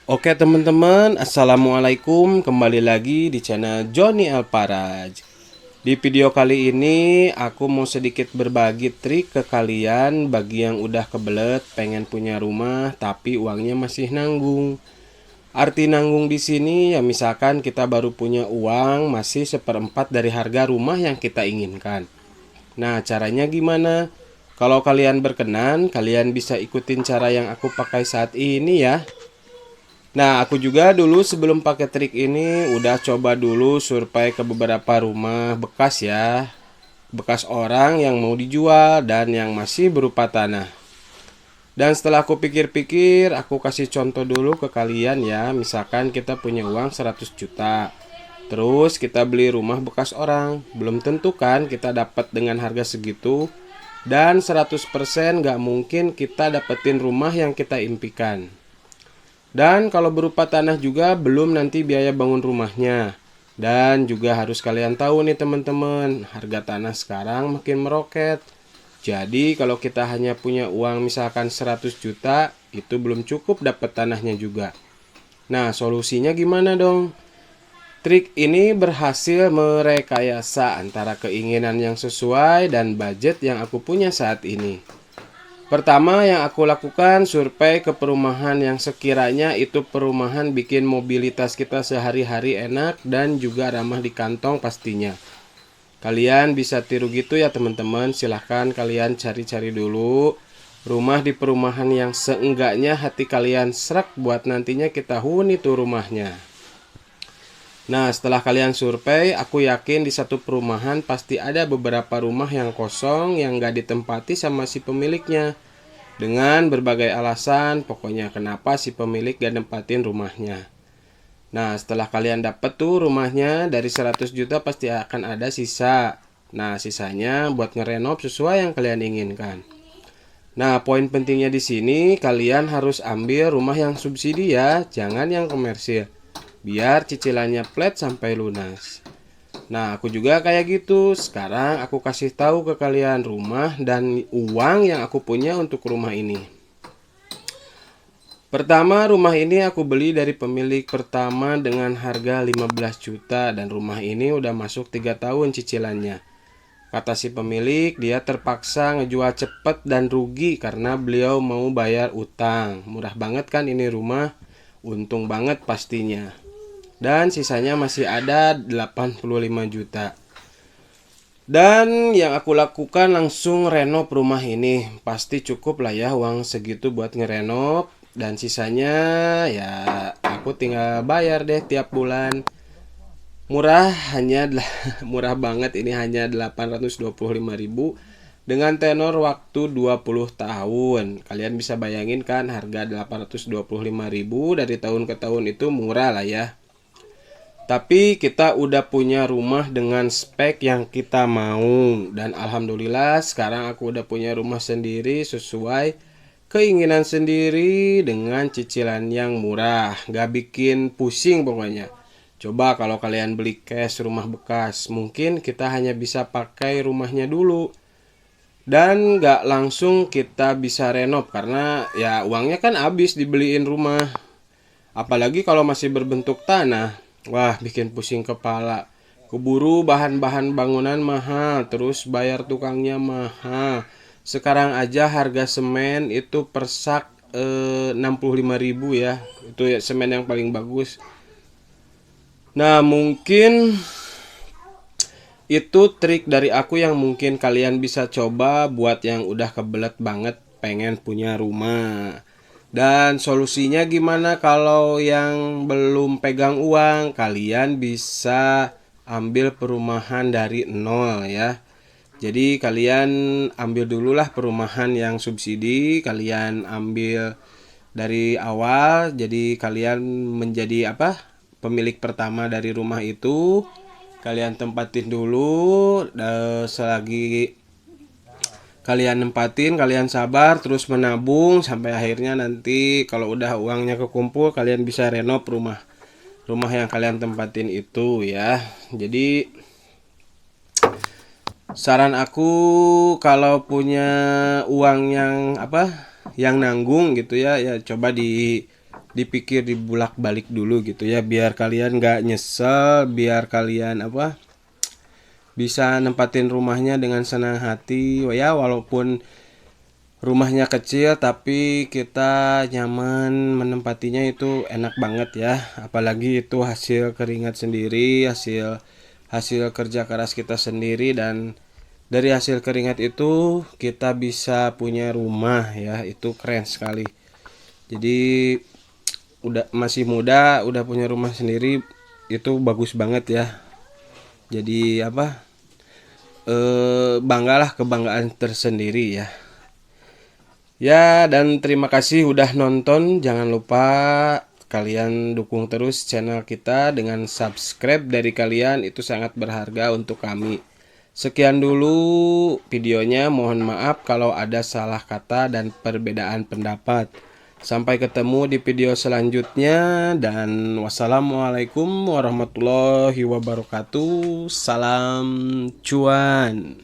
Oke teman-teman, assalamualaikum. Kembali lagi di channel Johnny Alparaj. Di video kali ini aku mau sedikit berbagi trik ke kalian bagi yang udah kebelet pengen punya rumah tapi uangnya masih nanggung. Arti nanggung di sini ya misalkan kita baru punya uang masih seperempat dari harga rumah yang kita inginkan. Nah, caranya gimana? Kalau kalian berkenan, kalian bisa ikutin cara yang aku pakai saat ini ya. Nah, aku juga dulu sebelum pakai trik ini udah coba dulu survei ke beberapa rumah bekas ya. Bekas orang yang mau dijual dan yang masih berupa tanah. Dan setelah aku pikir-pikir, aku kasih contoh dulu ke kalian ya. Misalkan kita punya uang 100 juta. Terus kita beli rumah bekas orang. Belum tentu kan kita dapat dengan harga segitu. Dan 100% gak mungkin kita dapetin rumah yang kita impikan. Dan kalau berupa tanah juga belum nanti biaya bangun rumahnya. Dan juga harus kalian tahu nih teman-teman, harga tanah sekarang makin meroket. Jadi kalau kita hanya punya uang misalkan 100 juta, itu belum cukup dapat tanahnya juga. Nah, solusinya gimana dong? Trik ini berhasil merekayasa antara keinginan yang sesuai dan budget yang aku punya saat ini. Pertama yang aku lakukan survei ke perumahan yang sekiranya itu perumahan bikin mobilitas kita sehari-hari enak dan juga ramah di kantong pastinya. Kalian bisa tiru gitu ya teman-teman, silahkan kalian cari-cari dulu rumah di perumahan yang seenggaknya hati kalian serak buat nantinya kita huni tuh rumahnya. Nah, setelah kalian survei, aku yakin di satu perumahan pasti ada beberapa rumah yang kosong yang gak ditempati sama si pemiliknya. Dengan berbagai alasan, pokoknya kenapa si pemilik gak nempatin rumahnya. Nah, setelah kalian dapet tuh rumahnya, dari 100 juta pasti akan ada sisa. Nah, sisanya buat ngerenov sesuai yang kalian inginkan. Nah, poin pentingnya di sini, kalian harus ambil rumah yang subsidi ya, jangan yang komersil. Biar cicilannya flat sampai lunas. Nah, aku juga kayak gitu. Sekarang aku kasih tahu ke kalian rumah dan uang yang aku punya untuk rumah ini. Pertama, rumah ini aku beli dari pemilik pertama dengan harga 15 juta dan rumah ini udah masuk 3 tahun cicilannya. Kata si pemilik, dia terpaksa ngejual cepet dan rugi karena beliau mau bayar utang. Murah banget kan ini rumah? Untung banget pastinya. Dan sisanya masih ada 85 juta. Dan yang aku lakukan langsung renov rumah ini. Pasti cukup lah ya uang segitu buat ngerenov. Dan sisanya ya aku tinggal bayar deh tiap bulan. Murah murah banget ini hanya 825.000 dengan tenor waktu 20 tahun. Kalian bisa bayangin kan harga 825.000 dari tahun ke tahun itu murah lah ya. Tapi kita udah punya rumah dengan spek yang kita mau. Dan alhamdulillah sekarang aku udah punya rumah sendiri sesuai keinginan sendiri dengan cicilan yang murah. Gak bikin pusing pokoknya. Coba kalau kalian beli cash rumah bekas, mungkin kita hanya bisa pakai rumahnya dulu. Dan gak langsung kita bisa renov karena ya uangnya kan habis dibeliin rumah. Apalagi kalau masih berbentuk tanah. Wah, bikin pusing kepala. Keburu bahan-bahan bangunan mahal, terus bayar tukangnya mahal. Sekarang aja harga semen itu per sak 65.000 ya. Itu ya semen yang paling bagus. Nah, mungkin itu trik dari aku yang mungkin kalian bisa coba buat yang udah kebelet banget pengen punya rumah. Dan solusinya gimana kalau yang belum pegang uang? Kalian bisa ambil perumahan dari nol ya. Jadi kalian ambil dululah perumahan yang subsidi, kalian ambil dari awal. Jadi kalian menjadi apa? Pemilik pertama dari rumah itu. Kalian tempatin dulu selagi kalian nempatin, kalian sabar terus menabung sampai akhirnya nanti kalau udah uangnya kekumpul kalian bisa renov rumah yang kalian tempatin itu ya. Jadi saran aku kalau punya uang yang apa yang nanggung gitu ya, ya coba dipikir dibulak-balik dulu gitu ya, biar kalian nggak nyesel, biar kalian bisa nempatin rumahnya dengan senang hati ya, walaupun rumahnya kecil tapi kita nyaman menempatinya, itu enak banget ya. Apalagi itu hasil keringat sendiri, hasil hasil kerja keras kita sendiri, dan dari hasil keringat itu kita bisa punya rumah ya, itu keren sekali. Jadi udah masih muda udah punya rumah sendiri, itu bagus banget ya. Jadi banggalah, kebanggaan tersendiri ya. Ya, dan terima kasih udah nonton. Jangan lupa kalian dukung terus channel kita dengan subscribe dari kalian, itu sangat berharga untuk kami. Sekian dulu videonya, mohon maaf kalau ada salah kata dan perbedaan pendapat. Sampai ketemu di video selanjutnya, dan wassalamualaikum warahmatullahi wabarakatuh. Salam cuan.